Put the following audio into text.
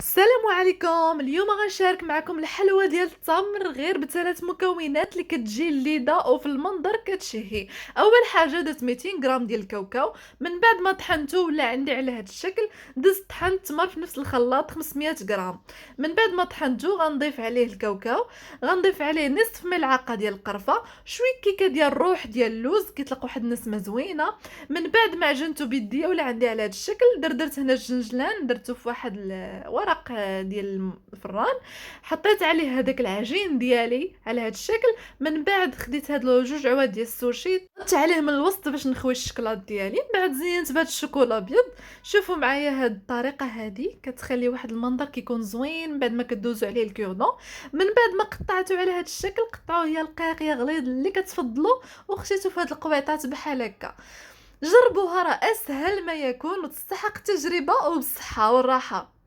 السلام عليكم. اليوم غنشارك معكم الحلوى ديال التمر غير بثلاث مكونات اللي كتجي لذيذه وفي المنظر كتشهي. اول حاجه درت 200 غرام ديال الكاوكاو. من بعد ما طحنته ولا عندي على هذا الشكل، دزت طحنت التمر في نفس الخلاط 500 غرام. من بعد ما طحنته غنضيف عليه الكاوكاو، غنضيف عليه نصف ملعقه ديال القرفه، شويه كيكه ديال الروح ديال اللوز كيطلق واحد النسمه زوينه. من بعد ما عجنته بيديا ولا عندي على هذا الشكل، درت هنا الجنجلان درته في واحد ورق ديال الفران، حطيت عليه هذاك العجين ديالي على هذا الشكل. من بعد خديت هاد جوج عواد ديال السوشي حطيت عليه من الوسط باش نخوي الشكلاط ديالي. من بعد زينت بهاد الشوكولا ابيض. شوفوا معايا هاد الطريقه هادي كتخلي واحد المنظر كيكون زوين من بعد ما كدوزو عليه الكوردون. من بعد ما قطعته على هاد الشكل، قطعوه يا رقيق يا غليظ اللي كتفضلوا، وخشيتو في هاد القويطات بحال هكا. جربوها، راه اسهل ما يكون وتستحق التجربه وبالصحه والراحه.